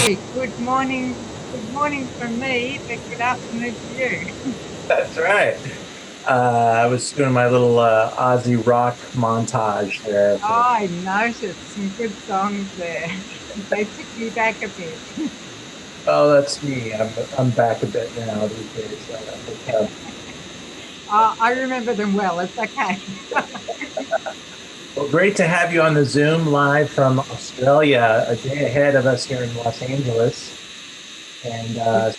Good morning. Good morning from me, but good afternoon to you. That's right. I was doing my little Aussie rock montage there. Oh, I noticed some good songs there. They took me back a bit. Oh, that's me. I'm back a bit now these days. I remember them well. It's okay. Well, great to have you on the Zoom live from Australia, a day ahead of us here in Los Angeles, and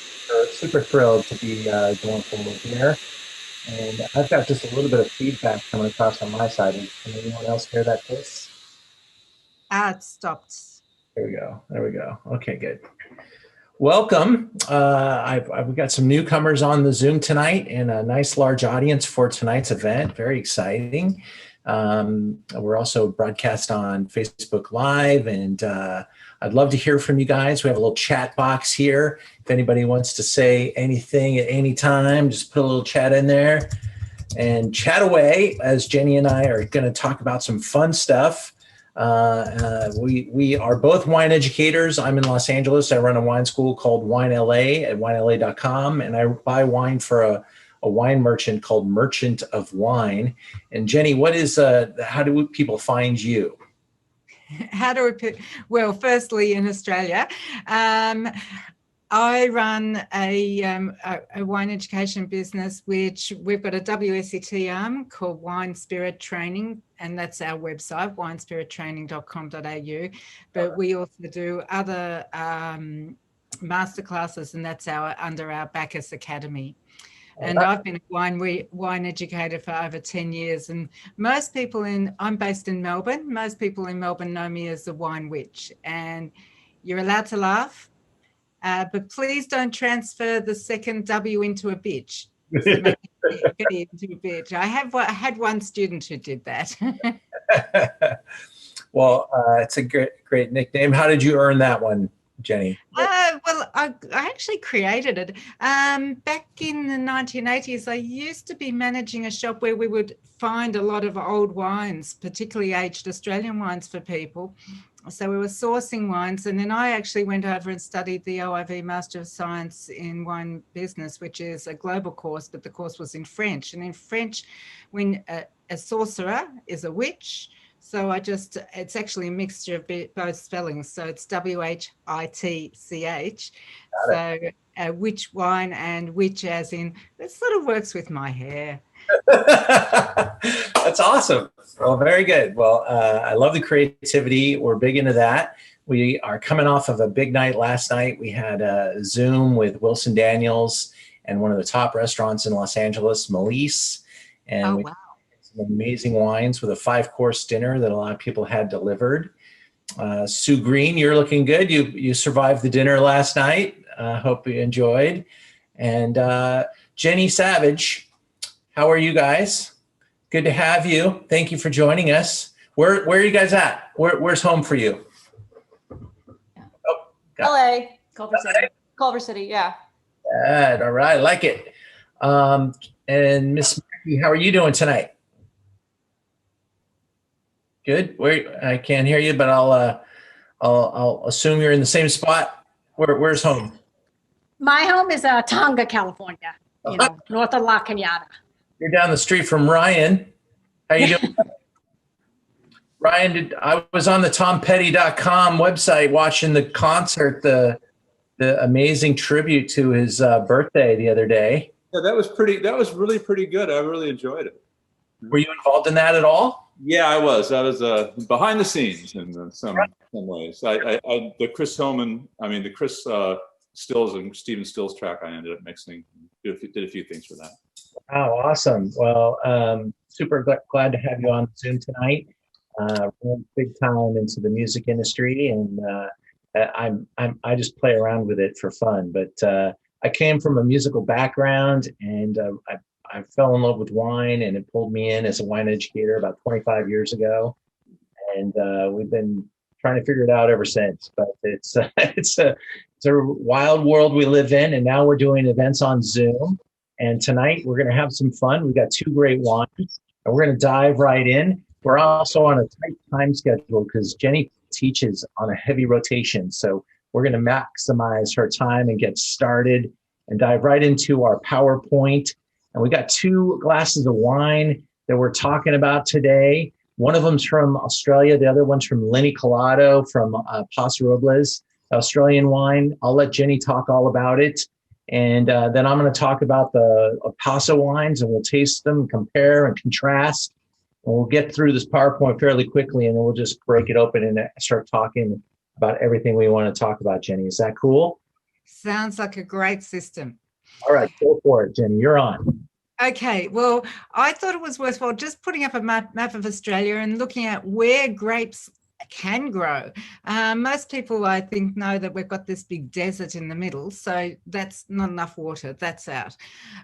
super thrilled to be going forward here. And I've got just a little bit of feedback coming across on my side. Can anyone else hear that, Chris? It stopped. There we go. There we go. Okay, good. Welcome. We've got some newcomers on the Zoom tonight and a nice large audience for tonight's event. Very exciting. We're also broadcast on Facebook Live, and I'd love to hear from you guys. We have a little chat box here. If anybody wants to say anything at any time, just put a little chat in there and chat away as Jenny and I are going to talk about some fun stuff. We are both wine educators. I'm in Los Angeles. I run a wine school called Wine LA at winela.com, and I buy wine for a wine merchant called Merchant of Wine. And Jenny, how do people find you? How do we? Well, firstly, in Australia, I run a wine education business, which we've got a WSET arm called Wine Spirit Training, and that's our website, winespirittraining.com.au. But we also do other masterclasses, and that's under our Bacchus Academy. And I've been a wine educator for over 10 years. And I'm based in Melbourne. Most people in Melbourne know me as the Wine Witch. And you're allowed to laugh. But please don't transfer the second W into a bitch. Into a bitch. I had one student who did that. Well, it's a great nickname. How did you earn that one, Jenny? Well, I actually created it. Back in the 1980s, I used to be managing a shop where we would find a lot of old wines, particularly aged Australian wines for people. So we were sourcing wines, and then I actually went over and studied the OIV Master of Science in Wine Business, which is a global course, but the course was in French. And in French, when a sorcerer is a witch, so it's actually a mixture of both spellings. So it's WHITCH. So witch wine, and witch as in, it sort of works with my hair. That's awesome. Well, very good. Well, I love the creativity. We're big into that. We are coming off of a big night last night. We had a Zoom with Wilson Daniels and one of the top restaurants in Los Angeles, Melise. And we had some amazing wines with a 5-course dinner that a lot of people had delivered. Sue Green, you're looking good. You survived the dinner last night. Hope you enjoyed. And Jenny Savage, how are you guys? Good to have you. Thank you for joining us. Where are you guys at? Where's home for you? Oh, LA, Culver City, yeah. Good. All right, I like it. And Miss Mackie, how are you doing tonight? Good. I can't hear you, but I'll assume you're in the same spot. Where's home? My home is Tonga, California. North of La Cañada. You're down the street from Ryan. How you doing? Ryan, I was on the tompetty.com website watching the concert, the amazing tribute to his birthday the other day. Yeah, that was really pretty good. I really enjoyed it. Were you involved in that at all? Yeah, I was behind the scenes in some ways. The Chris Hillman, the Chris Stills and Stephen Stills track, I ended up mixing. Did a few things for that. Oh, awesome. Well, super glad to have you on Zoom tonight. We're big time into the music industry, and I just play around with it for fun. But I came from a musical background, and I fell in love with wine, and it pulled me in as a wine educator about 25 years ago. And we've been trying to figure it out ever since. But it's a wild world we live in, and now we're doing events on Zoom. And tonight we're going to have some fun. We've got 2 great wines, and we're going to dive right in. We're also on a tight time schedule because Jenny teaches on a heavy rotation. So we're going to maximize her time and get started and dive right into our PowerPoint. And we got 2 glasses of wine that we're talking about today. One of them's from Australia. The other one's from Linne Calodo from Paso, Robles, Australian wine. I'll let Jenny talk all about it. And then I'm going to talk about the Paso wines, and we'll taste them, compare and contrast. And we'll get through this PowerPoint fairly quickly, and then we'll just break it open and start talking about everything we want to talk about, Jenny. Is that cool? Sounds like a great system. All right, go for it, Jenny. You're on. Okay, well, I thought it was worthwhile just putting up a map of Australia and looking at where grapes can grow. Most people, I think, know that we've got this big desert in the middle, so that's not enough water, that's out.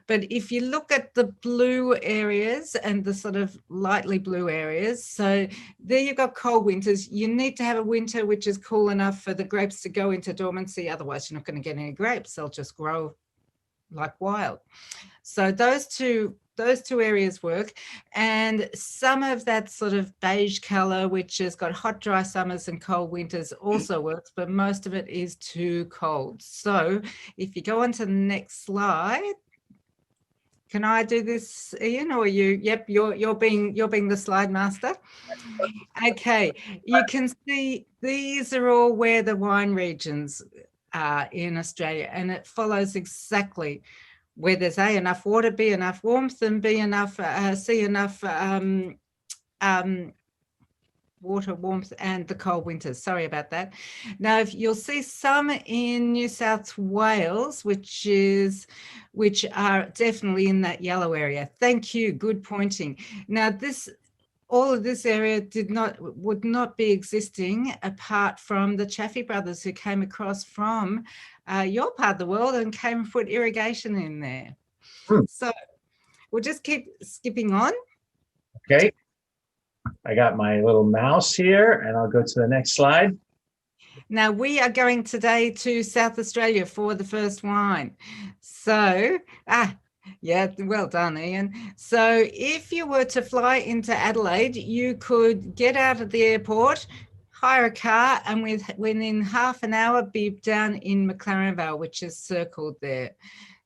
But if you look at the blue areas and the sort of lightly blue areas, so there you've got cold winters. You need to have a winter which is cool enough for the grapes to go into dormancy, otherwise you're not going to get any grapes. They'll just grow like wild. So those two areas work, and some of that sort of beige color, which has got hot, dry summers and cold winters, also works, but most of it is too cold. So if you go on to the next slide, can I do this, Ian, or you? Yep, you're being the slide master. Okay, you can see these are all where the wine regions are in Australia, and it follows exactly where there's A, enough water, B, enough warmth, and B, enough, C, enough water, warmth, and the cold winters. Sorry about that. Now, if you'll see some in New South Wales, which are definitely in that yellow area. Thank you, good pointing. Now, all of this area would not be existing apart from the Chaffee brothers who came across from your part of the world and came and put irrigation in there. So we'll just keep skipping on. Okay. I got my little mouse here, and I'll go to the next slide. Now, we are going today to South Australia for the first wine. So, yeah, well done, Ian. So if you were to fly into Adelaide, you could get out of the airport, hire a car, and within half an hour be down in McLaren Vale, which is circled there.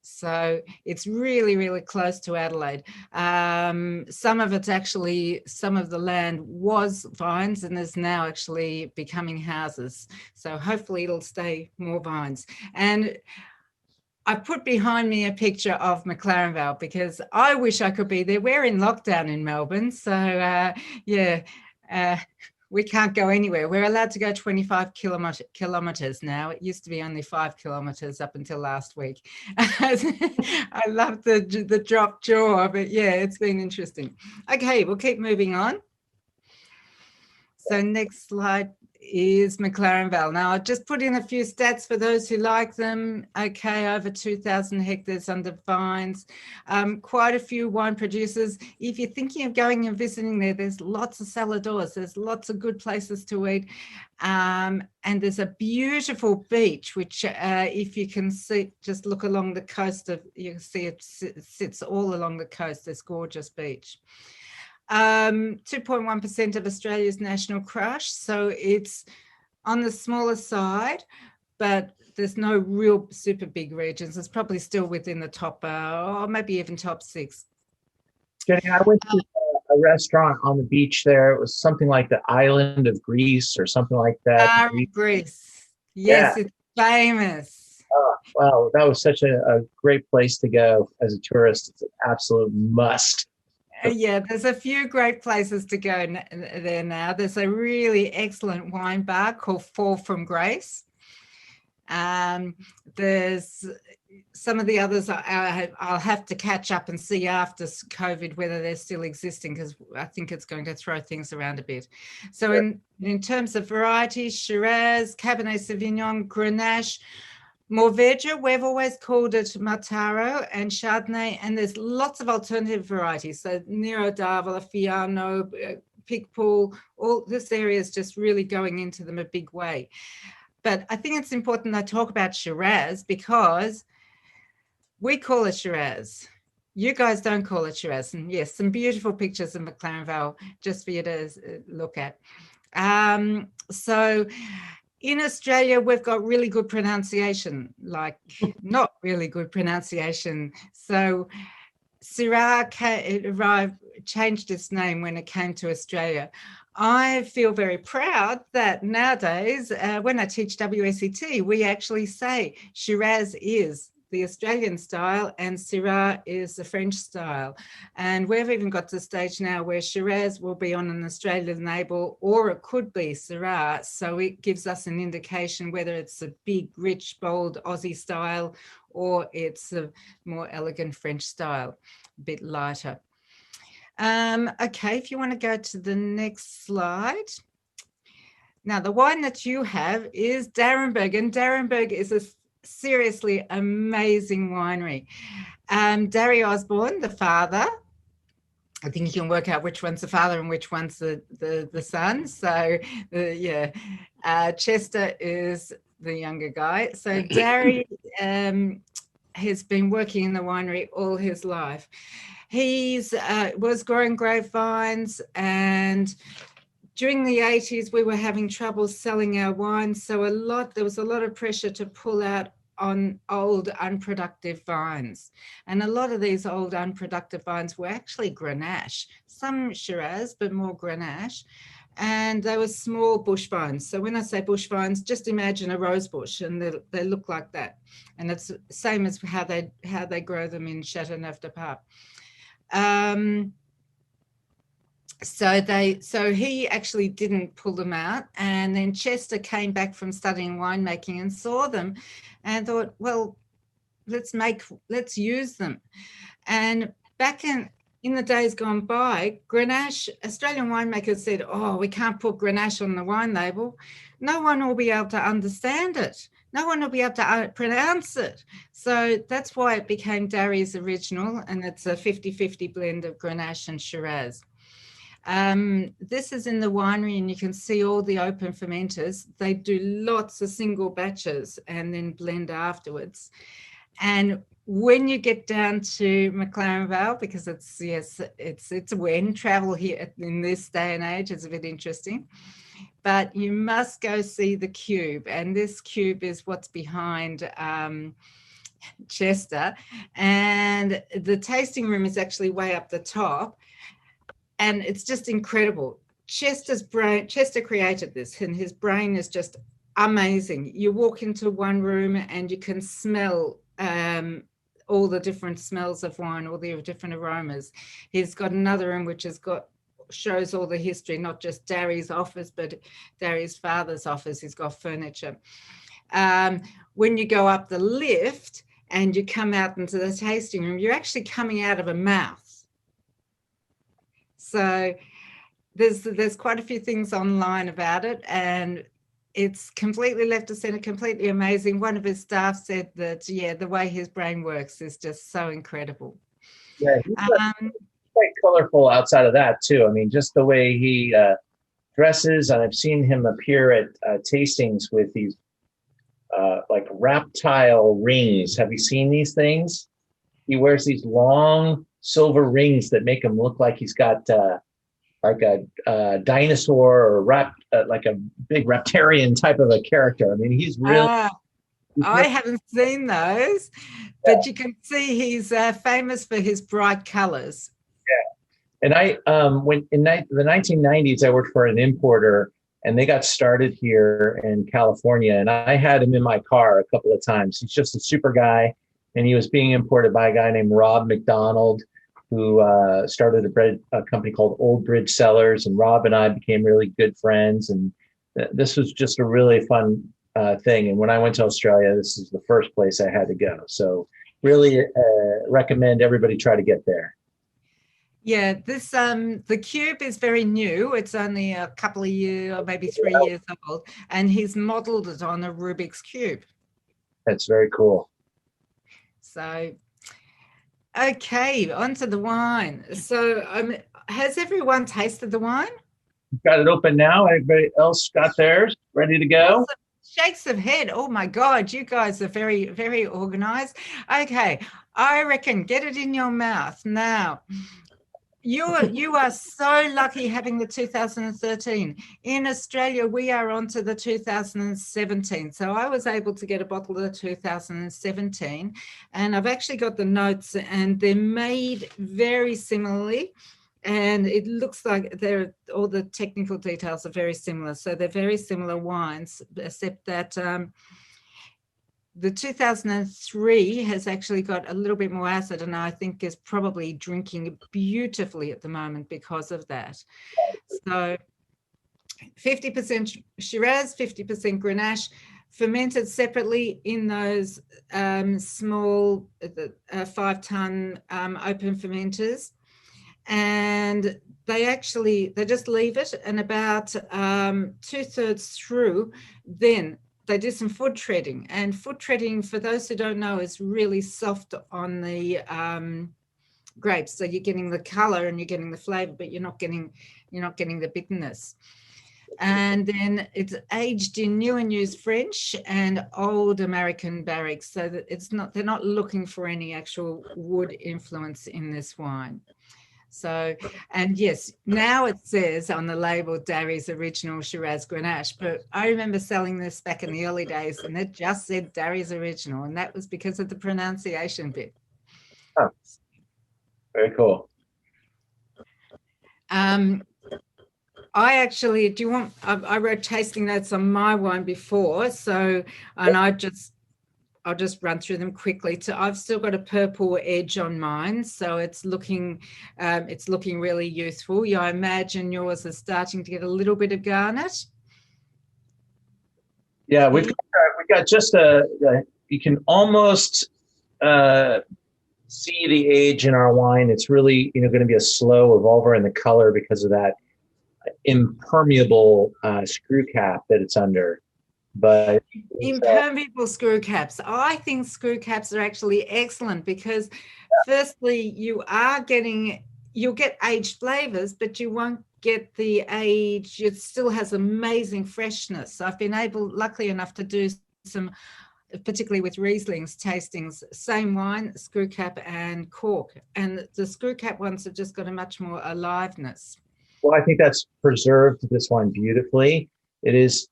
So it's really, really close to Adelaide. Some of the land was vines and is now actually becoming houses. So hopefully it'll stay more vines. And I put behind me a picture of McLaren Vale because I wish I could be there. We're in lockdown in Melbourne. So we can't go anywhere. We're allowed to go 25 kilometres now. It used to be only 5 kilometres up until last week. I love the drop jaw, but yeah, it's been interesting. Okay, we'll keep moving on. So next slide is McLaren Vale. Now, I'll just put in a few stats for those who like them. Okay, over 2,000 hectares under vines, quite a few wine producers. If you're thinking of going and visiting there, there's lots of salladors, there's lots of good places to eat, and there's a beautiful beach, which if you can see, just look along the coast you can see it sits all along the coast, this gorgeous beach. 2.1% of Australia's national crush, so it's on the smaller side, but there's no real super big regions. It's probably still within the top, or maybe even top 6. Jenny, I went to a restaurant on the beach there. It was something like the island of Greece or something like that. Greece. Yes, yeah. It's famous. Oh, wow, that was such a great place to go as a tourist. It's an absolute must. Yeah, there's a few great places to go there now. There's a really excellent wine bar called Fall from Grace. There's some of the others I'll have to catch up and see after COVID whether they're still existing, because I think it's going to throw things around a bit. So in terms of varieties, Shiraz, Cabernet Sauvignon, Grenache, Mourvèdre, we've always called it Mataro, and Chardonnay, and there's lots of alternative varieties. So Nero d'Avola, Fiano, Picpoul, all this area is just really going into them a big way. But I think it's important I talk about Shiraz because we call it Shiraz. You guys don't call it Shiraz. And yes, some beautiful pictures of McLaren Vale just for you to look at. So in Australia, we've got really good pronunciation, like not really good pronunciation. So Syrah changed its name when it came to Australia. I feel very proud that nowadays, when I teach WSET, we actually say Shiraz is the Australian style and Syrah is the French style. And we've even got to the stage now where Shiraz will be on an Australian label, or it could be Syrah. So it gives us an indication whether it's a big, rich, bold Aussie style or it's a more elegant French style, a bit lighter. Okay, if you want to go to the next slide. Now, the wine that you have is d'Arenberg, and d'Arenberg is a seriously amazing winery. Darry Osborne, the father, I think you can work out which one's the father and which one's the son. So yeah, Chester is the younger guy. So Darry has been working in the winery all his life. He's was growing grapevines, and during the 80s, we were having trouble selling our wine. So there was a lot of pressure to pull out on old unproductive vines. And a lot of these old unproductive vines were actually Grenache, some Shiraz, but more Grenache. And they were small bush vines. So when I say bush vines, just imagine a rose bush, and they look like that. And it's the same as how they grow them in Châteauneuf-du-Pape. So he actually didn't pull them out, and then Chester came back from studying winemaking and saw them and thought, well, let's use them. And back in the days gone by, Grenache, Australian winemakers said, oh, we can't put Grenache on the wine label. No one will be able to understand it. No one will be able to pronounce it. So that's why it became Darry's Original, and it's a 50-50 blend of Grenache and Shiraz. This is in the winery, and you can see all the open fermenters. They do lots of single batches and then blend afterwards. And when you get down to McLaren Vale, because it's a when travel here in this day and age is a bit interesting, but you must go see the cube, and this cube is what's behind Chester, and the tasting room is actually way up the top. And it's just incredible. Chester created this, and his brain is just amazing. You walk into one room and you can smell all the different smells of wine, all the different aromas. He's got another room which shows all the history, not just Darry's office, but Darry's father's office. He's got furniture. When you go up the lift and you come out into the tasting room, you're actually coming out of a mouth. So there's quite a few things online about it, and it's completely left of center, completely amazing. One of his staff said that, yeah, the way his brain works is just so incredible. Yeah, he's quite colorful outside of that too. I mean, just the way he dresses, and I've seen him appear at tastings with these like reptile rings. Have you seen these things? He wears these long silver rings that make him look like he's got like a dinosaur or like a big reptilian type of a character. I mean, he's really. I haven't seen those, but you can see he's famous for his bright colors. Yeah, and I when in the 1990s, I worked for an importer, and they got started here in California, and I had him in my car a couple of times. He's just a super guy, and he was being imported by a guy named Rob McDonald, who started a company called Old Bridge Cellars, and Rob and I became really good friends. And this was just a really fun thing. And when I went to Australia, this is the first place I had to go. So really recommend everybody try to get there. Yeah, this the cube is very new. It's only a couple of years, or maybe 3 years old, and he's modeled it on a Rubik's Cube. That's very cool. So, okay, on to the wine. So has everyone tasted the wine? Got it open now. Everybody else got theirs ready to go? Shakes of head. Oh my God, you guys are very, very organized. Okay, I reckon get it in your mouth now. You are so lucky having the 2013. In Australia, we are on to the 2017. So I was able to get a bottle of the 2017, and I've actually got the notes, and they're made very similarly. And it looks like all the technical details are very similar. So they're very similar wines, except that the 2003 has actually got a little bit more acid, and I think is probably drinking beautifully at the moment because of that. So 50% Shiraz, 50% Grenache, fermented separately in those small 5-ton open fermenters. And they just leave it, and about 2/3 through, then they do some foot treading. And foot treading, for those who don't know, is really soft on the grapes. So you're getting the color and you're getting the flavor, but you're not getting the bitterness. And then it's aged in new and used French and old American barricks, so that they're not looking for any actual wood influence in this wine. So, and yes, now it says on the label Darry's Original Shiraz Grenache, but I remember selling this back in the early days and it just said Darry's Original, and that was because of the pronunciation bit. Oh, very cool. I actually, I wrote tasting notes on my wine before, so, and I'll just run through them quickly. So I've still got a purple edge on mine, so it's looking really youthful. Yeah, I imagine yours is starting to get a little bit of garnet. Yeah, we've got just you can almost see the age in our wine. It's really going to be a slow evolver in the color because of that impermeable screw cap that it's under. But impermeable screw caps. I think screw caps are actually excellent because firstly, you'll get aged flavors, but you won't get the age. It still has amazing freshness. I've been lucky enough to do some, particularly with Riesling's tastings, same wine, screw cap and cork. And the screw cap ones have just got a much more aliveness. Well, I think that's preserved this wine beautifully. It is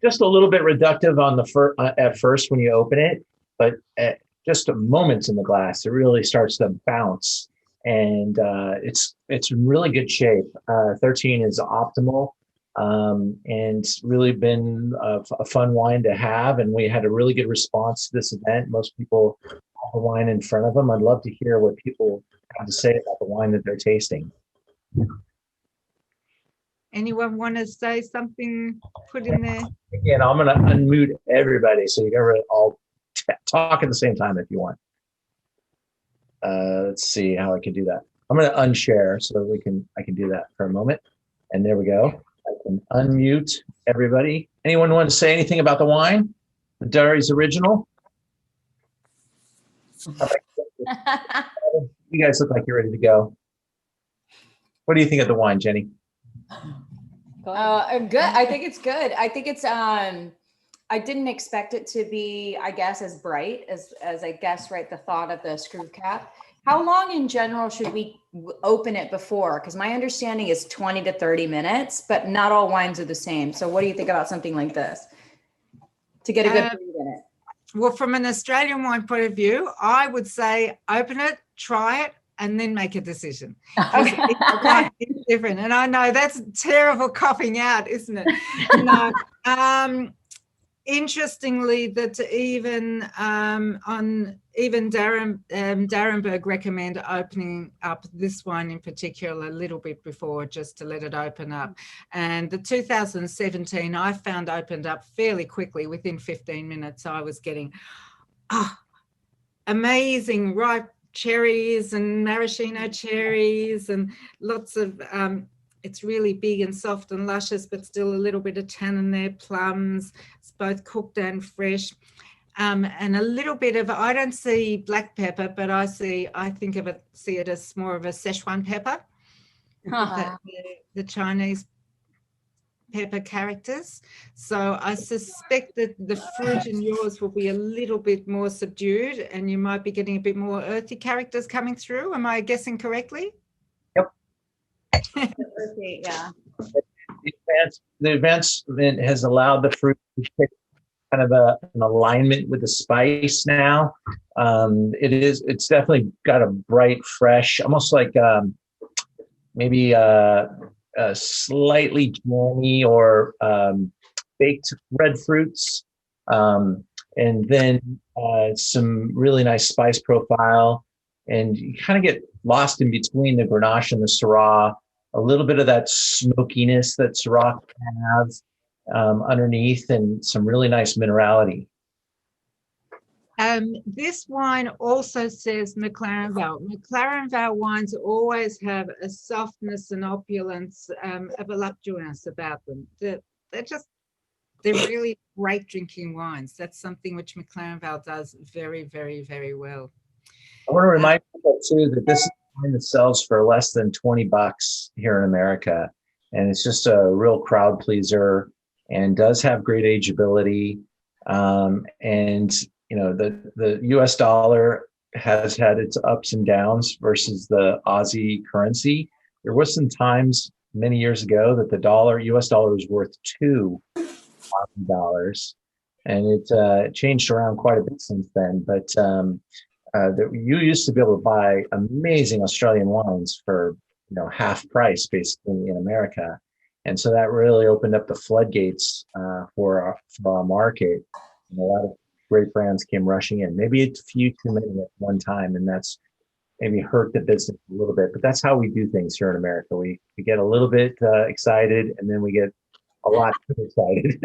just a little bit reductive on the at first when you open it, but at just a moments in the glass, it really starts to bounce, and it's in really good shape. 13 is optimal, and really been a fun wine to have, and we had a really good response to this event. Most people have the wine in front of them. I'd love to hear what people have to say about the wine that they're tasting. Anyone want to say something, put in there? Again, I'm going to unmute everybody so you can all talk at the same time if you want. Let's see how I can do that. I'm going to unshare so I can do that for a moment. And there we go. I can unmute everybody. Anyone want to say anything about the wine? The Darry's Original? You guys look like you're ready to go. What do you think of the wine, Jenny? Good. I think it's good. I think it's I didn't expect it to be, I guess, as bright as I guess, right, the thought of the screw cap. How long in general should we open it before? Because my understanding is 20 to 30 minutes, but not all wines are the same. So what do you think about something like this to get a good read in it? Well, from an Australian wine point of view, I would say open it, try it, and then make a decision. Okay. It's different. And I know that's terrible coughing out, isn't it? No. Interestingly, that even Darrenberg recommend opening up this wine in particular a little bit before, just to let it open up. And the 2017 I found opened up fairly quickly. Within 15 minutes, I was getting amazing ripe cherries and maraschino cherries and lots of it's really big and soft and luscious, but still a little bit of tannin there, plums. It's both cooked and fresh. And a little bit of, I don't see black pepper, but I see it as more of a Szechuan pepper, the Chinese pepper characters. So I suspect that the fruit in yours will be a little bit more subdued and you might be getting a bit more earthy characters coming through. Am I guessing correctly? Yeah. The advancement has allowed the fruit to pick kind of an alignment with the spice now. It's definitely got a bright, fresh, almost like maybe a slightly jammy or baked red fruits. And then some really nice spice profile. And you kind of get lost in between the Grenache and the Syrah, a little bit of that smokiness that Syrah has underneath, and some really nice minerality. This wine also says McLaren Vale. McLaren Vale wines always have a softness and opulence, a voluptuousness about them. They're really great drinking wines. That's something which McLaren Vale does very, very, very well. I want to remind people too that this is a wine that sells for less than $20 here in America, and it's just a real crowd pleaser, and does have great ageability. And you know, the U.S. dollar has had its ups and downs versus the Aussie currency. There was some times many years ago that the U.S. dollar was worth $2, and it changed around quite a bit since then. But you used to be able to buy amazing Australian wines for half price basically in America, and so that really opened up the floodgates for our market, and a lot of great brands came rushing in. Maybe a few too many at one time, and that's maybe hurt the business a little bit. But that's how we do things here in America. We get a little bit excited, and then we get a lot too excited.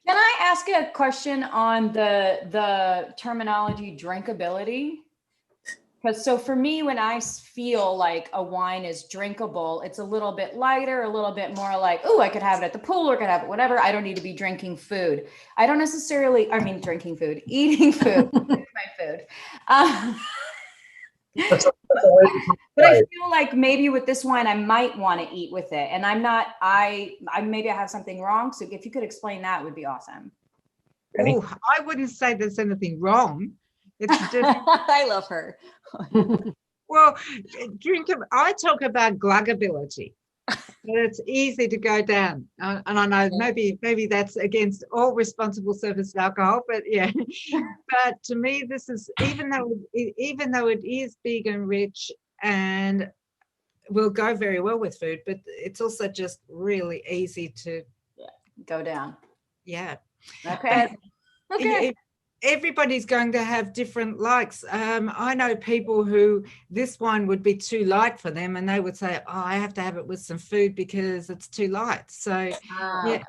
Can I ask a question on the terminology drinkability? Because so for me, when I feel like a wine is drinkable, it's a little bit lighter, a little bit more like, oh, I could have it at the pool, or I could have it whatever. I don't need to be drinking food. I don't necessarily, drinking food, eating food, my food. But I feel like maybe with this wine, I might want to eat with it. And maybe I have something wrong. So if you could explain that, would be awesome. Oh, I wouldn't say there's anything wrong. It's just, I love her. Well, I talk about gluggability. It's easy to go down, and I know maybe that's against all responsible service of alcohol, but yeah. But to me, this is, even though it is big and rich and will go very well with food, but it's also just really easy to go down. Yeah. Okay. Okay. Everybody's going to have different likes. I know people who this wine would be too light for them, and they would say, oh, I have to have it with some food because it's too light. So yeah.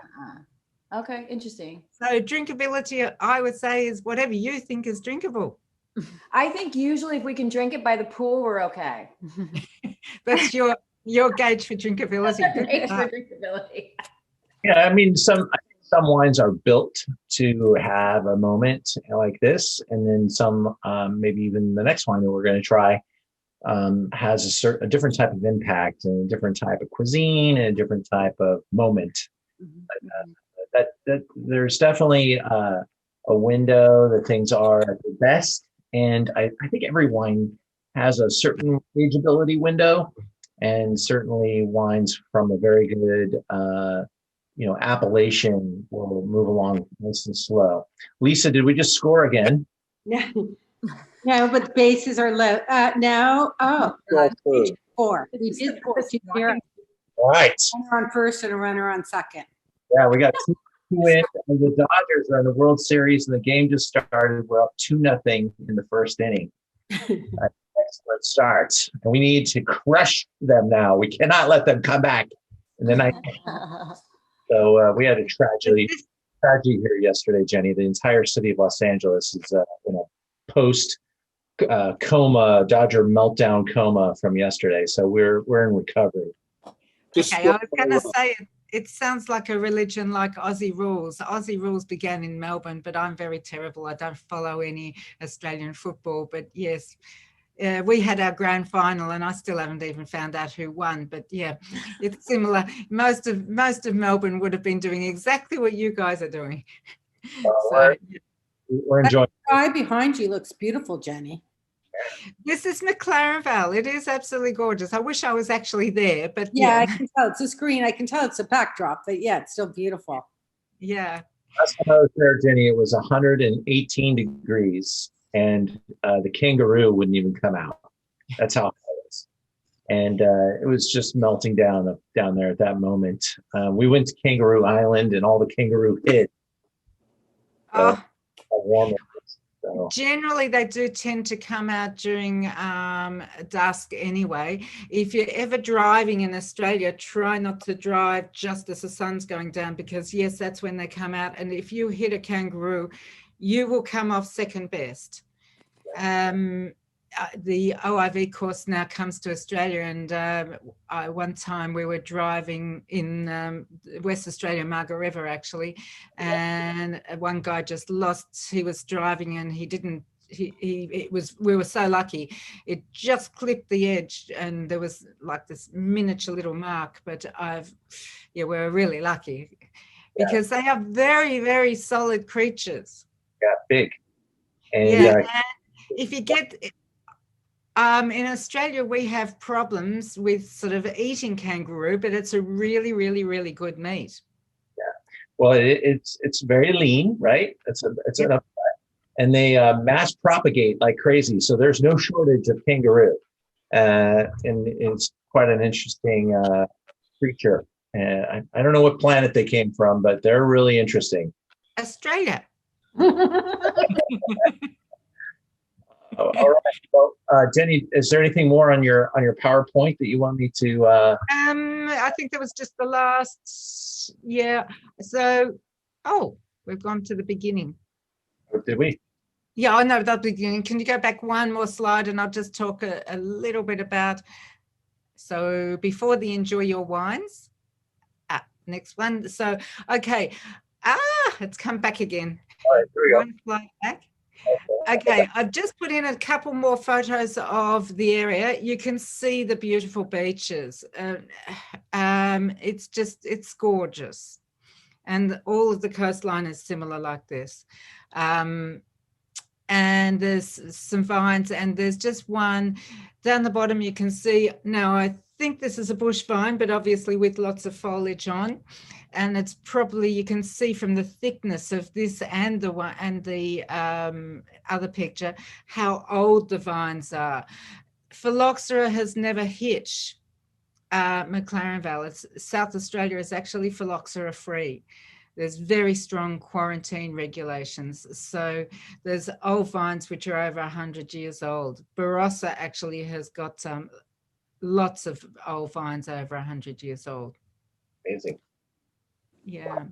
Okay, interesting. So drinkability, I would say, is whatever you think is drinkable. I think usually if we can drink it by the pool, we're okay. That's your gauge for drinkability. Gauge for drinkability. Yeah, I mean, some wines are built to have a moment like this, and then some, maybe even the next wine that we're going to try, has a different type of impact and a different type of cuisine and a different type of moment. Mm-hmm. That there's definitely a window that things are at their best, and I think every wine has a certain ageability window, and certainly wines from a very good appellation will move along nice and slow. Lisa, did we just score again? No, but the bases are low. No. Oh, 4. We did 4. All right. Runner on first and a runner on second. Yeah, we got 2 in. And the Dodgers are in the World Series, and the game just started. We're up 2-0 in the first inning. Excellent start. And we need to crush them now. We cannot let them come back in the ninth. So we had a tragedy here yesterday, Jenny. The entire city of Los Angeles is in a post coma, Dodger meltdown coma from yesterday. So we're in recovery. Okay, I was going to say it sounds like a religion like Aussie rules. Aussie rules began in Melbourne, but I'm very terrible. I don't follow any Australian football. But yes, we had our grand final, and I still haven't even found out who won. But yeah, it's similar. Most of Melbourne would have been doing exactly what you guys are doing. We're enjoying. The guy behind you looks beautiful, Jenny. This is McLaren Vale. It is absolutely gorgeous. I wish I was actually there, but Yeah, I yeah. can tell it's a screen. I can tell it's a backdrop, but yeah, it's still beautiful. Yeah. Last time I was there, Jenny, it was 118 degrees, and the kangaroo wouldn't even come out. That's how hot it was. And it was just melting down there at that moment. We went to Kangaroo Island, and all the kangaroo hid. Oh, How warm it was. So. generally, they do tend to come out during dusk anyway. If you're ever driving in Australia, try not to drive just as the sun's going down, because yes, that's when they come out. And if you hit a kangaroo, you will come off second best. The OIV course now comes to Australia, and one time we were driving in West Australia, Margaret River actually, and one guy just lost. He was driving and he didn't. We were so lucky. It just clipped the edge, and there was like this miniature little mark. But we were really lucky because they are very, very solid creatures. Yeah, big. And, and if you get in Australia, we have problems with sort of eating kangaroo, but it's a really, really, really good meat. Yeah, well, it's very lean, right? It's enough, and they mass propagate like crazy. So there's no shortage of kangaroo, and it's quite an interesting creature. And I don't know what planet they came from, but they're really interesting. Australia. All right. Well, Jenny, is there anything more on your PowerPoint that you want me to? I think that was just the last. Yeah. So, we've gone to the beginning. Did we? Yeah, I know the beginning. Can you go back one more slide, and I'll just talk a little bit about. So before the enjoy your wines. Next one. So okay. It's come back again. All right. Here we go. One slide back. Okay, I've just put in a couple more photos of the area. You can see the beautiful beaches. It's gorgeous. And all of the coastline is similar like this. And there's some vines, and there's just one down the bottom you can see. Now, I think this is a bush vine, but obviously with lots of foliage on. And it's probably, you can see from the thickness of this and the other picture how old the vines are. Phylloxera has never hit McLaren Vale. South Australia is actually phylloxera free. There's very strong quarantine regulations. So there's old vines which are over 100 years old. Barossa actually has got lots of old vines over 100 years old. Amazing. Yeah.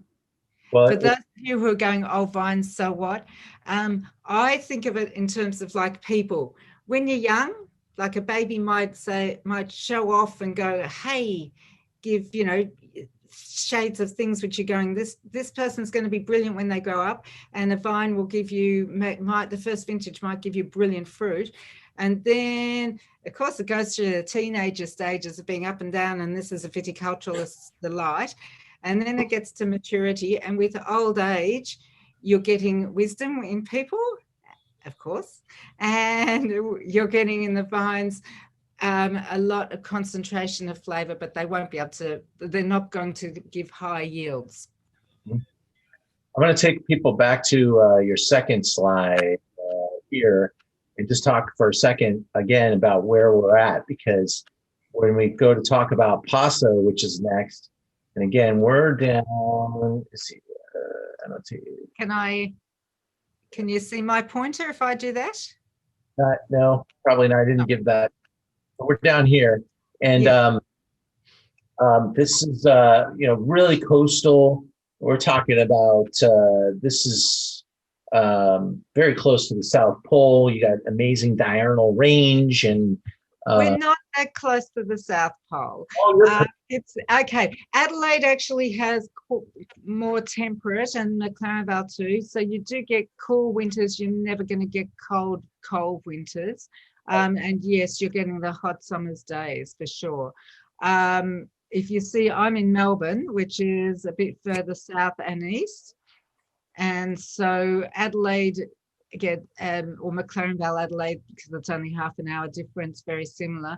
Well, For those of you who are going, vines, so what? I think of it in terms of like people. When you're young, like a baby might show off and go, hey, give, shades of things which you're going, this person's going to be brilliant when they grow up. And a vine will give you, the first vintage might give you brilliant fruit. And then, of course, it goes through the teenager stages of being up and down, and this is a viticulturalist's delight. And then it gets to maturity, and with old age, you're getting wisdom in people, of course, and you're getting in the vines a lot of concentration of flavour, but they won't be able to, they're not going to give high yields. I'm going to take people back to your second slide here and just talk for a second again about where we're at, because when we go to talk about Paso, which is next, and again, we're down, let's see, Can you see my pointer if I do that? No, probably not. I didn't give that. But we're down here. And this is, really coastal. We're talking about, this is very close to the South Pole. You got amazing diurnal range, and we're not that close to the South Pole. It's okay. Adelaide actually has more temperate, and McLaren Vale too. So you do get cool winters. You're never going to get cold winters. And yes, you're getting the hot summer's days for sure. If you see, I'm in Melbourne, which is a bit further south and east. And so Adelaide get or McLaren Vale Adelaide, because it's only half an hour difference, very similar.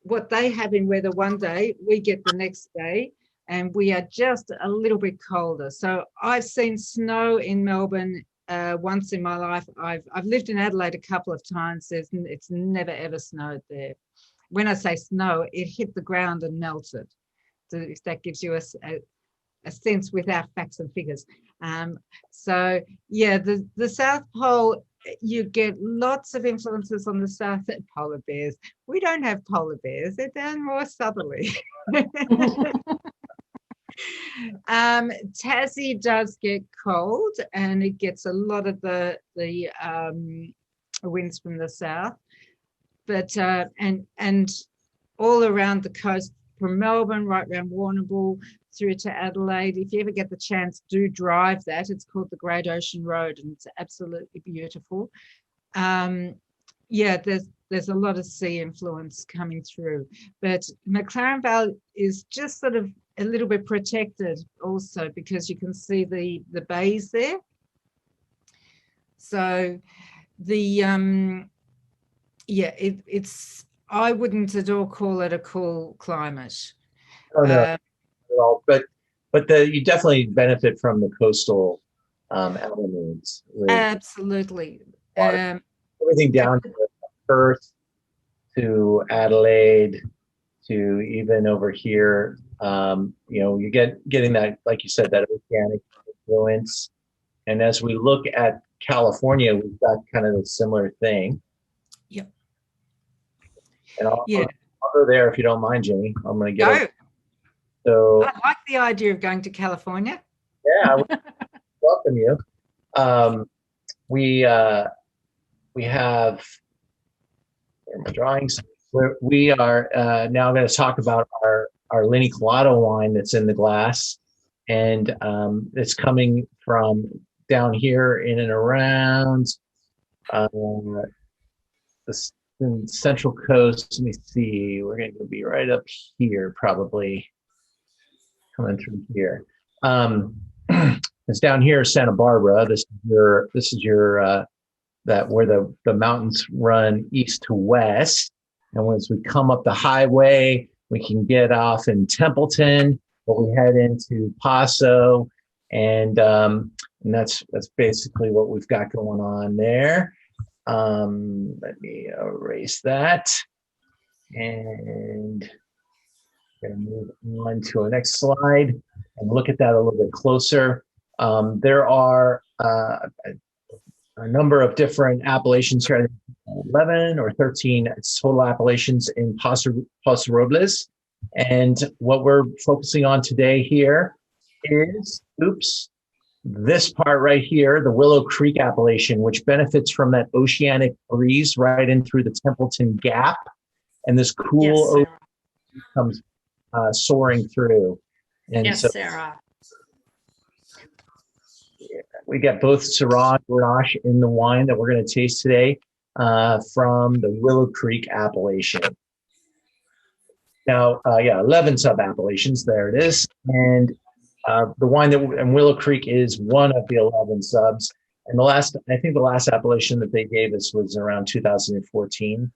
What they have in weather one day, we get the next day, and we are just a little bit colder. So I've seen snow in Melbourne once in my life. I've lived in Adelaide a couple of times. It's never ever snowed there. When I say snow, it hit the ground and melted. So if that gives you a sense without facts and figures. So yeah, the South Pole, you get lots of influences on the South. Polar bears. We don't have polar bears. They're down more southerly. Tassie does get cold, and it gets a lot of the winds from the south, but and all around the coast, from Melbourne right around Warrnambool through to Adelaide. If you ever get the chance, do drive that. It's called the Great Ocean Road, and it's absolutely beautiful. Yeah, there's a lot of sea influence coming through, but McLaren Vale is just sort of a little bit protected also, because you can see the bays there. So the yeah, it's, I wouldn't at all call it a cool climate. Oh, no, at all. But you definitely benefit from the coastal elements. Absolutely. Everything down to Perth to Adelaide to even over here. You know, you getting that, like you said, that oceanic influence. And as we look at California, we've got kind of a similar thing. Yep. And I'll go there if you don't mind, Jenny. I'm going to get over. So I like the idea of going to California. Yeah, I would welcome you. We have, where are my drawings? We are now going to talk about our Linne Calodo wine that's in the glass, and it's coming from down here in and around the Central Coast. Let me see. We're going to be right up here, probably coming through here. It's down here, Santa Barbara. This is your that where the mountains run east to west. And once we come up the highway, we can get off in Templeton, but we head into Paso, and that's basically what we've got going on there. Let me erase that, and I'm going to move on to our next slide and look at that a little bit closer. There are a number of different appellations here, 11 or 13 total appellations in Paso Robles. And what we're focusing on today here is, this part right here, the Willow Creek appellation, which benefits from that oceanic breeze right in through the Templeton Gap. And this cool ocean comes soaring through. And yes, so, Sarah. we got both Syrah and Grenache in the wine that we're going to taste today from the Willow Creek appellation. Now, 11 sub-appellations, there it is. And the wine and Willow Creek is one of the 11 subs. And I think the last appellation that they gave us was around 2014.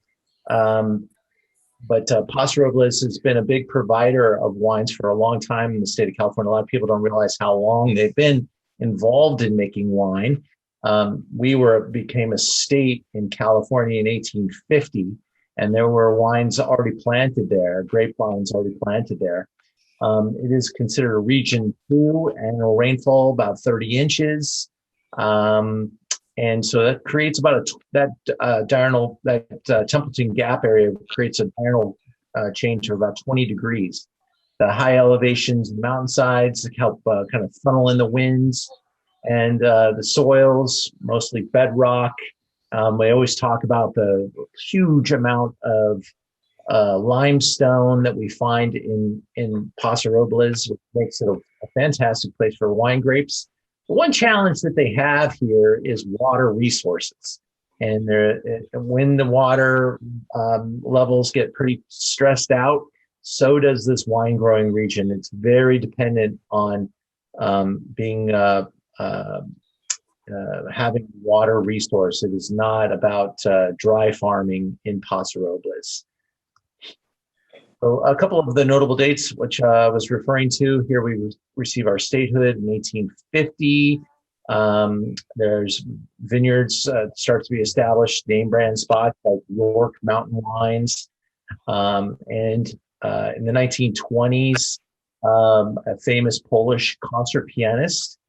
But Paso Robles has been a big provider of wines for a long time in the state of California. A lot of people don't realize how long they've been involved in making wine. We became a state in California in 1850, and there were wines already planted there, grapevines already planted there. It is considered a region 2, annual rainfall about 30 inches. And so that creates about Templeton Gap area creates a diurnal change of about 20 degrees. The high elevations, the mountainsides help kind of funnel in the winds, and the soils, mostly bedrock. We always talk about the huge amount of limestone that we find in Paso Robles, which makes it a fantastic place for wine grapes. The one challenge that they have here is water resources. And when the water levels get pretty stressed out, so does this wine growing region. It's very dependent on being having water resource. It is not about dry farming in Paso Robles. So a couple of the notable dates, which I was referring to here, we receive our statehood in 1850. There's vineyards start to be established, name brand spots like York Mountain Wines. And in the 1920s, a famous Polish concert pianist,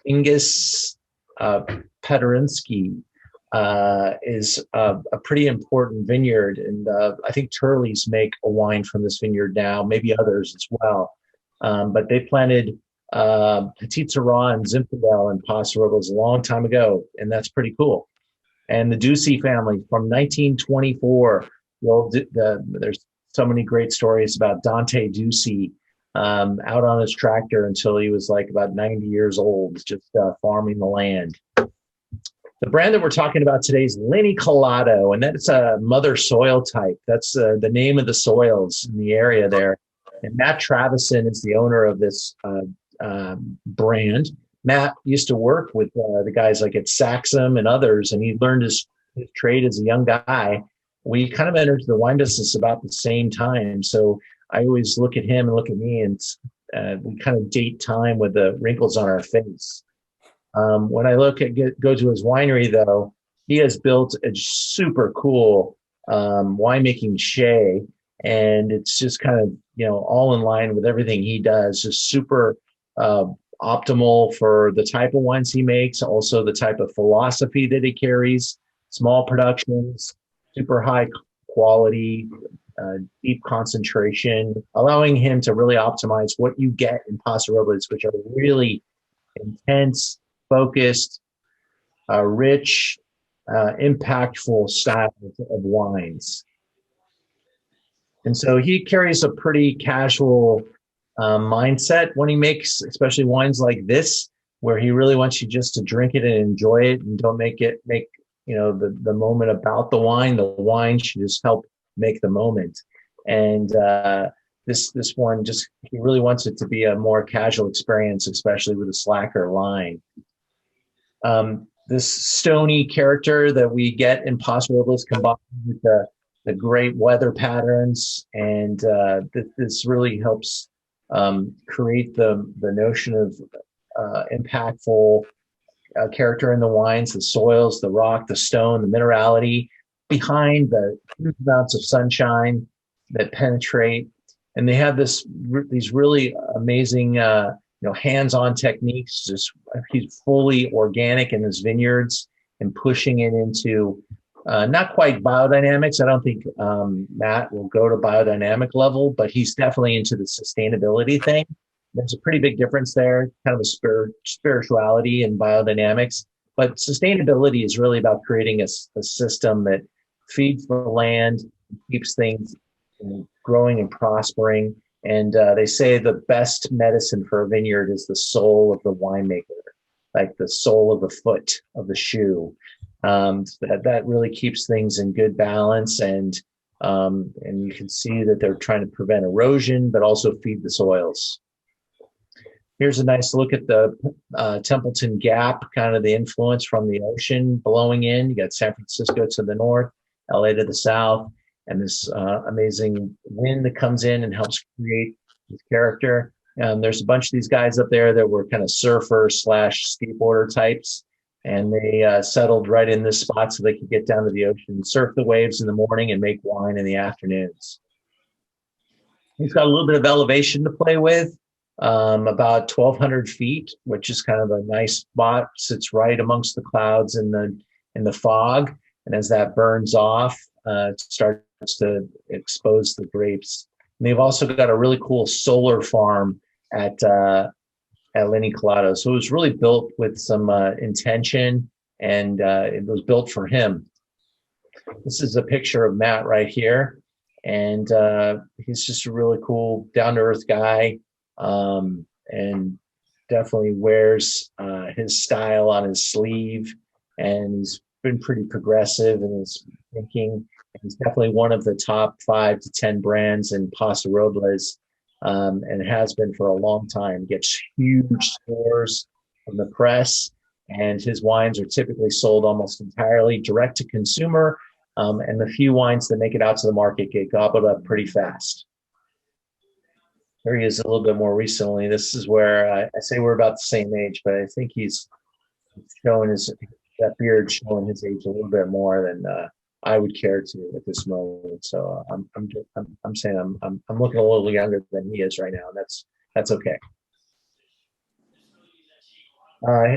Ingus Petersky, is a pretty important vineyard. And I think Turley's make a wine from this vineyard now, maybe others as well. But they planted Petit Syrah and Zinfandel in Paso Robles a long time ago, and that's pretty cool. And the Ducey family from 1924. There's so many great stories about Dante Ducey out on his tractor until he was like about 90 years old, just farming the land. The brand that we're talking about today is Linne Calodo, and that's a mother soil type. That's the name of the soils in the area there. And Matt Travison is the owner of this brand. Matt used to work with the guys like at Saxum and others, and he learned his trade as a young guy. We kind of entered the wine business about the same time. So I always look at him and look at me, and we kind of date time with the wrinkles on our face. When I go to his winery, though, he has built a super cool winemaking shay, and it's just kind of, all in line with everything he does, just super optimal for the type of wines he makes, also the type of philosophy that he carries, small productions, super high quality, deep concentration, allowing him to really optimize what you get in Paso Robles, which are really intense, focused, rich, impactful styles of wines. And so he carries a pretty casual mindset when he makes, especially wines like this, where he really wants you just to drink it and enjoy it, and don't make the moment about the wine. The wine should just help make the moment. And this one, he really wants it to be a more casual experience, especially with a slacker line. This stony character that we get in Paso Robles combined with the great weather patterns, and this really helps create the notion of impactful character in the wines, the soils, the rock, the stone, the minerality behind the huge amounts of sunshine that penetrate. And they have these really amazing, hands-on techniques. He's fully organic in his vineyards and pushing it into not quite biodynamics. I don't think Matt will go to biodynamic level, but he's definitely into the sustainability thing. There's a pretty big difference there, kind of a spirituality and biodynamics. But sustainability is really about creating a system that feeds the land, keeps things growing and prospering. And they say the best medicine for a vineyard is the soul of the winemaker, like the sole of the foot of the shoe. That really keeps things in good balance, and you can see that they're trying to prevent erosion, but also feed the soils. Here's a nice look at the Templeton Gap, kind of the influence from the ocean blowing in. You got San Francisco to the north, LA to the south, and this amazing wind that comes in and helps create this character. There's a bunch of these guys up there that were kind of surfer / skateboarder types, and they settled right in this spot so they could get down to the ocean, surf the waves in the morning, and make wine in the afternoons. He's got a little bit of elevation to play with, about 1,200 feet, which is kind of a nice spot. Sits right amongst the clouds in the fog, and as that burns off, it starts to expose the grapes. And they've also got a really cool solar farm at Linne Calodo. So it was really built with some intention, and it was built for him. This is a picture of Matt right here, and he's just a really cool, down-to-earth guy, and definitely wears his style on his sleeve, and he's been pretty progressive in his thinking. He's definitely one of the top 5 to 10 brands in Paso Robles, and has been for a long time. Gets huge scores from the press, And his wines are typically sold almost entirely direct to consumer. And the few wines that make it out to the market get gobbled up pretty fast. Here he is a little bit more recently. This is where I say we're about the same age, but I think he's showing that beard showing his age a little bit more than I would care to at this moment. So I'm saying I'm looking a little younger than he is right now, and that's okay.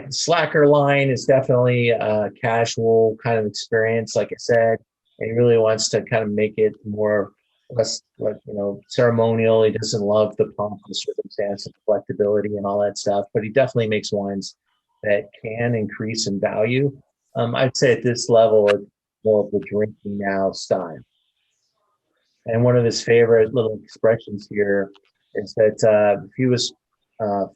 Slacker line is definitely a casual kind of experience, like I said. And he really wants to kind of make it less ceremonial. He doesn't love the pomp and circumstance and collectability and all that stuff, but he definitely makes wines that can increase in value. I'd say at this level, it's more of the drinking now style. And one of his favorite little expressions here is that if he was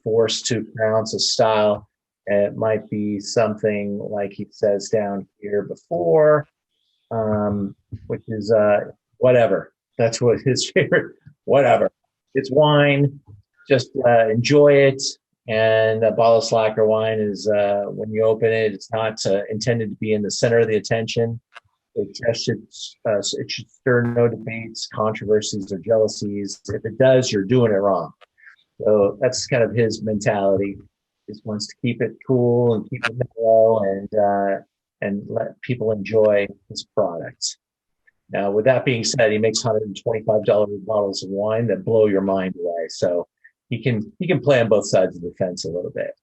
forced to pronounce a style, it might be something like he says down here before, which is whatever. That's what his favorite, whatever. It's wine, just enjoy it. And a bottle of Slacker wine is, when you open it, it's not intended to be in the center of the attention. It just it should stir no debates, controversies, or jealousies. If it does, you're doing it wrong. So that's kind of his mentality. He just wants to keep it cool and keep it mellow and let people enjoy his products. Now, with that being said, he makes $125 bottles of wine that blow your mind away. So he can play on both sides of the fence a little bit.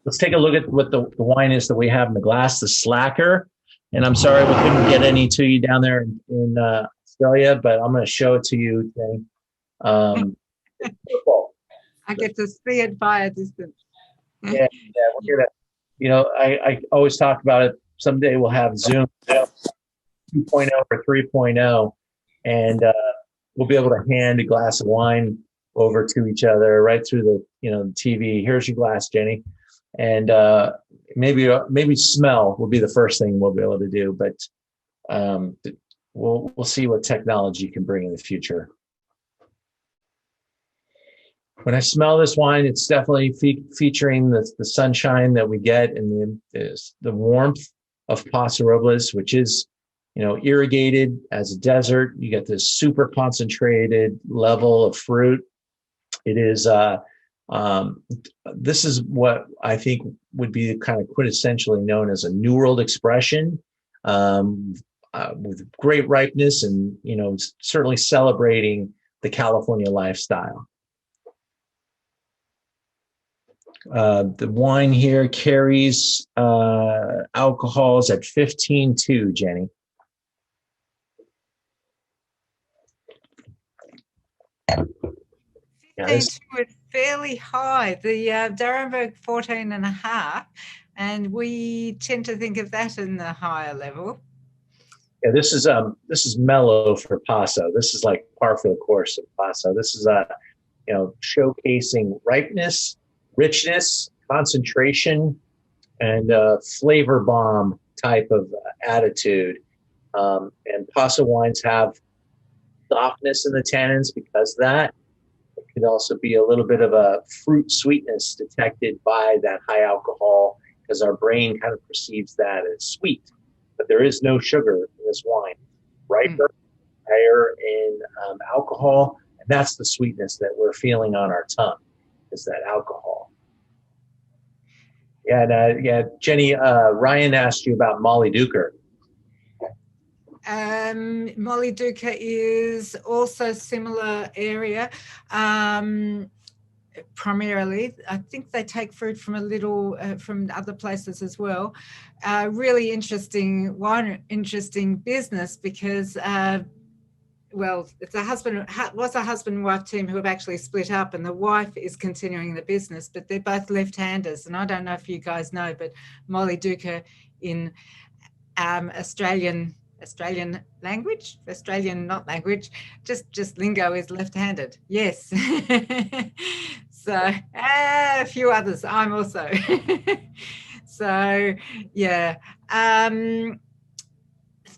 Let's take a look at what the wine is that we have in the glass, the Slacker. And I'm sorry we couldn't get any to you down there in Australia, but I'm going to show it to you, Jenny. I get to see it by a distance. Yeah, we're gonna. I always talk about it. Someday we'll have Zoom 2.0 or 3.0, and we'll be able to hand a glass of wine over to each other right through the TV. Here's your glass, Jenny, and maybe smell will be the first thing we'll be able to do, but we'll see what technology can bring in the future. When I smell this wine, it's definitely featuring the sunshine that we get and the warmth of Paso Robles, which is irrigated as a desert. You get this super concentrated level of fruit. It is this is what I think would be kind of quintessentially known as a New World expression, with great ripeness and certainly celebrating the California lifestyle. The wine here carries alcohols at 15.2, Jenny. Yeah, 15.2 is fairly high. The Darrenberg 14.5, and we tend to think of that in the higher level. Yeah, this is mellow for Paso. This is like par for the course of Paso. This is showcasing ripeness, richness, concentration, and flavor bomb type of attitude. And Paso wines have softness in the tannins because of that. It could also be a little bit of a fruit sweetness detected by that high alcohol because our brain kind of perceives that as sweet. But there is no sugar in this wine. Riper, higher in alcohol, and that's the sweetness that we're feeling on our tongue, is that alcohol. Yeah, Jenny, Ryan asked you about Molly Duker. Molly Duker is also similar area. Primarily, I think they take fruit from from other places as well. Really interesting business because it's was a husband and wife team who have actually split up, and the wife is continuing the business, but they're both left-handers. And I don't know if you guys know, but Molly Duker in Australian language, not language, just lingo is left-handed. Yes. So a few others. I'm also. So yeah.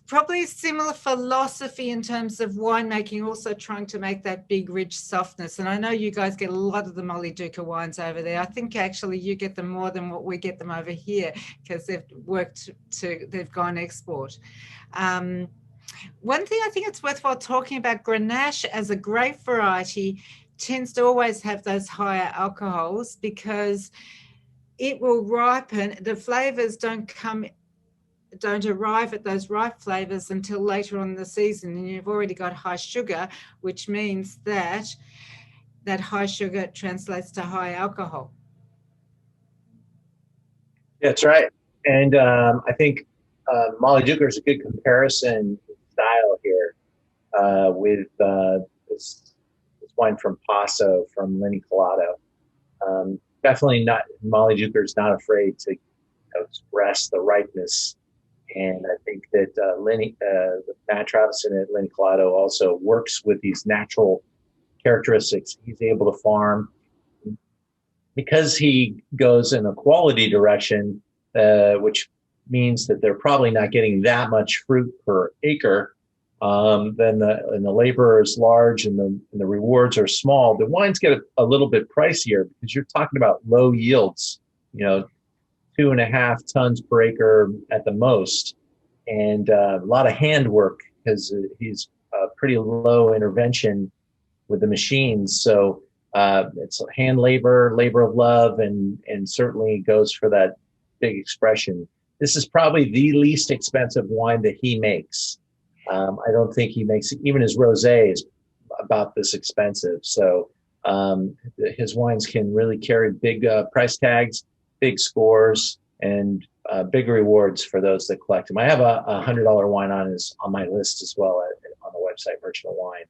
probably similar philosophy in terms of winemaking, also trying to make that big, rich softness. And I know you guys get a lot of the Molly-Duca wines over there. I think actually you get them more than what we get them over here because they've gone export. One thing I think it's worthwhile talking about, Grenache as a grape variety tends to always have those higher alcohols because it will ripen. The flavors don't arrive at those ripe flavors until later on in the season, and you've already got high sugar, which means that high sugar translates to high alcohol. That's right. And I think Molly-Duca is a good comparison style here with this wine from Paso from Linne Calodo. Definitely not, Molly-Duca is not afraid to express the ripeness. And I think that Matt Travison at Linne Calodo also works with these natural characteristics. He's able to farm because he goes in a quality direction, which means that they're probably not getting that much fruit per acre. And the labor is large and the rewards are small. The wines get a little bit pricier because you're talking about low yields, 2.5 tons per acre at the most, and a lot of handwork because he's pretty low intervention with the machines. So it's hand labor of love, and certainly goes for that big expression. This is probably the least expensive wine that he makes. I don't think he makes, even his rosé is about this expensive. So his wines can really carry big price tags, big scores, and big rewards for those that collect them. I have a $100 wine on my list as well on the website, Merchant of Wine.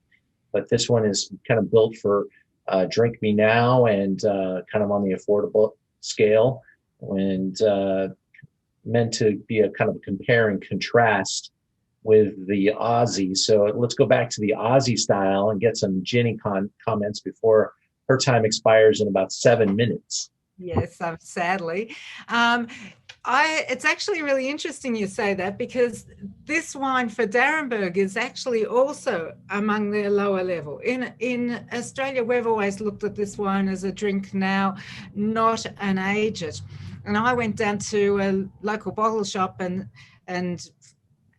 But this one is kind of built for drink me now and kind of on the affordable scale, and meant to be a kind of compare and contrast with the Aussie. So let's go back to the Aussie style and get some Ginny comments before her time expires in about 7 minutes. Yes, sadly. It's actually really interesting you say that, because this wine for D'Arenberg is actually also among their lower level. In Australia, we've always looked at this wine as a drink now, not an age it. And I went down to a local bottle shop and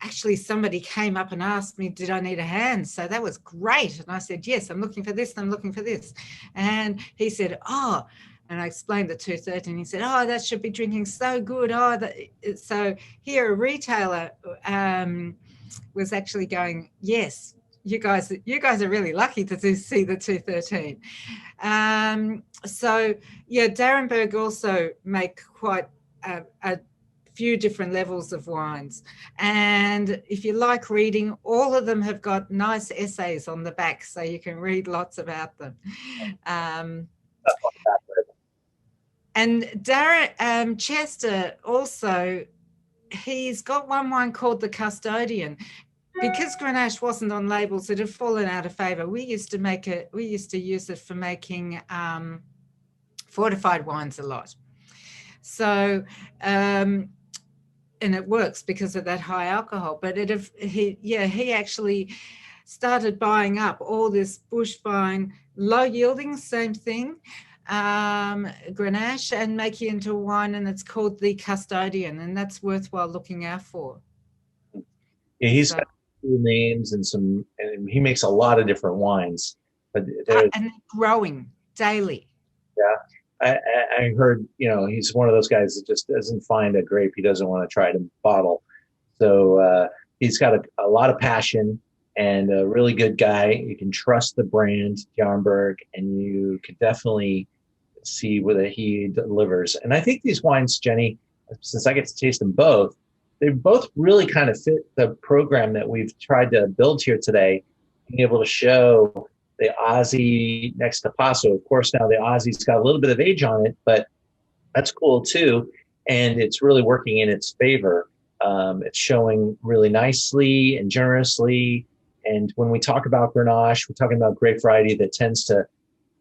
actually somebody came up and asked me, did I need a hand? So that was great. And I said, yes, I'm looking for this, and I'm looking for this. And he said, oh, and I explained the 230, and he said, oh, that should be drinking so good. So here a retailer was actually going, yes, you guys are really lucky to see the 213. So yeah, D'Arenberg also make quite a few different levels of wines. And if you like reading, all of them have got nice essays on the back, so you can read lots about them. And Chester also, he's got one wine called the Custodian. Because Grenache wasn't on labels, it had fallen out of favor. We used to use it for making fortified wines a lot. So, and it works because of that high alcohol. But he actually started buying up all this bush vine, low yielding, same thing, Grenache, and make it into wine, and it's called the Custodian, and that's worthwhile looking out for. Yeah, he's got cool names and he makes a lot of different wines. But and growing daily. Yeah, I heard, he's one of those guys that just doesn't find a grape he doesn't want to try to bottle. So he's got a lot of passion and a really good guy. You can trust the brand, D'Arenberg, and you can definitely see whether he delivers. And I think these wines, Jenny, since I get to taste them both, they both really kind of fit the program that we've tried to build here today, being able to show the Aussie next to Paso. Of course, now the Aussie's got a little bit of age on it, but that's cool too. And it's really working in its favor. It's showing really nicely and generously. And when we talk about Grenache, we're talking about grape variety that tends to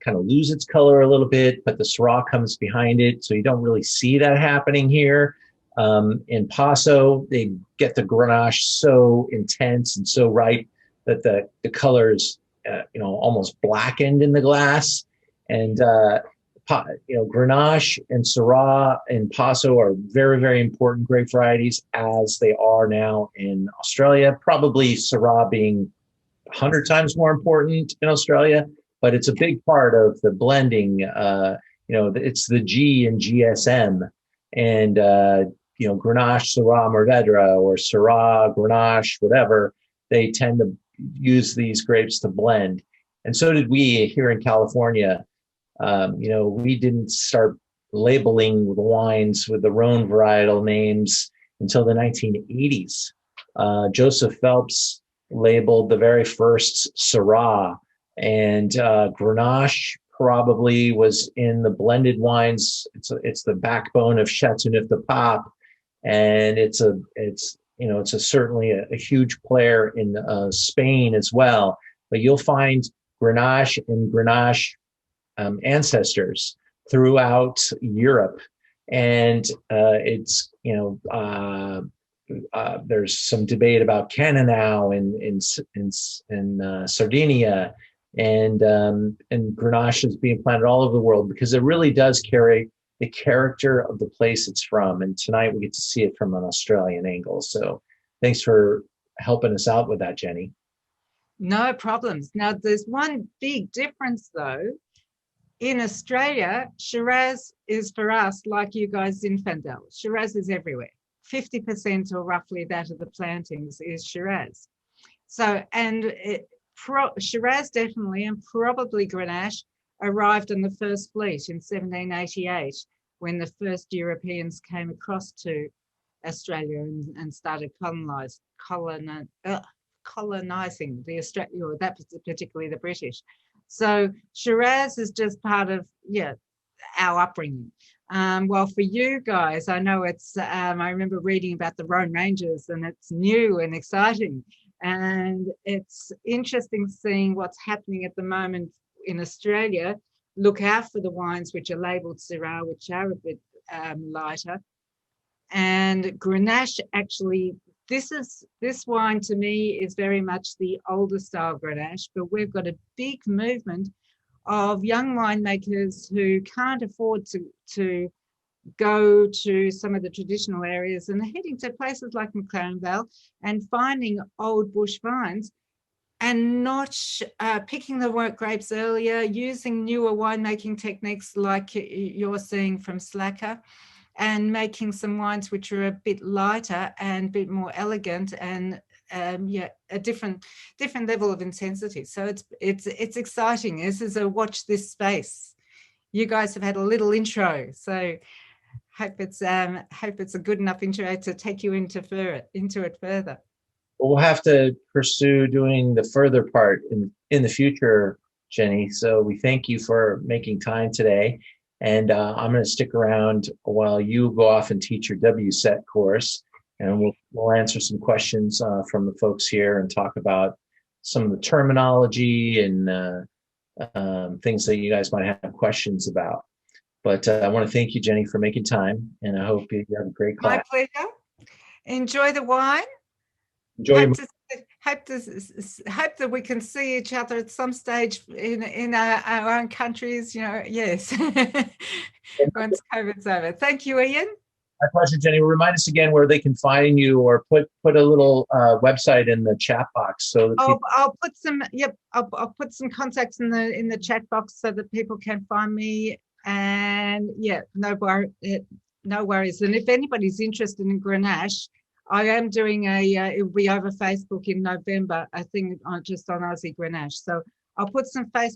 kind of lose its color a little bit, but the Syrah comes behind it. So you don't really see that happening here. In Paso, they get the Grenache so intense and so ripe that the color is, almost blackened in the glass. And, Grenache and Syrah and Paso are very, very important grape varieties, as they are now in Australia. Probably Syrah being 100 times more important in Australia, but it's a big part of the blending. It's the G in GSM, and Grenache, Syrah, Mourvèdre, or Syrah, Grenache, whatever. They tend to use these grapes to blend, and so did we here in California. We didn't start labeling the wines with the Rhone varietal names until the 1980s. Joseph Phelps labeled the very first Syrah, and Grenache probably was in the blended wines. It's the backbone of Châteauneuf-du-Pape, and it's certainly a huge player in Spain as well. But you'll find Grenache and Grenache ancestors throughout Europe, and there's some debate about Cannonau in Sardinia, and Grenache is being planted all over the world because it really does carry the character of the place it's from. And tonight we get to see it from an Australian angle. So thanks for helping us out with that, Jenny. No problems. Now, there's one big difference, though. In Australia, Shiraz is for us like you guys Zinfandel. Shiraz is everywhere. 50% or roughly that of the plantings is Shiraz. So, and Shiraz definitely, and probably Grenache, arrived on the first fleet in 1788 when the first Europeans came across to Australia and started colonizing the Australia, or that particularly the British. So Shiraz is just part of our upbringing. Well, for you guys, I know it's. I remember reading about the Rhone Ranges, and it's new and exciting, and it's interesting seeing what's happening at the moment in Australia. Look out for the wines which are labelled Syrah, which are a bit lighter, and Grenache actually. This wine to me is very much the older style Grenache, but we've got a big movement of young winemakers who can't afford to go to some of the traditional areas and heading to places like McLaren Vale and finding old bush vines and not picking the work grapes earlier, using newer winemaking techniques like you're seeing from Slacker, and making some wines which are a bit lighter and a bit more elegant and a different level of intensity. So it's exciting. This is a watch this space. You guys have had a little intro, so hope it's a good enough intro to take you into it further. We'll have to pursue doing the further part in the future, Jenny. So we thank you for making time today. And I'm going to stick around while you go off and teach your WSET course, and we'll answer some questions from the folks here and talk about some of the terminology and things that you guys might have questions about. But I want to thank you, Jenny, for making time, and I hope you have a great class. My pleasure. Enjoy the wine. Enjoy. Hope that we can see each other at some stage in our own countries, yes, once COVID's over. Thank you, Ian. My pleasure, Jenny. Remind us again where they can find you, or put a little website in the chat box. So I'll put some. Yep, I'll put some contacts in the chat box so that people can find me. And no worries. And if anybody's interested in Grenache, I am doing it will be over Facebook in November, I think, just on Aussie Grenache. So I'll put some Facebook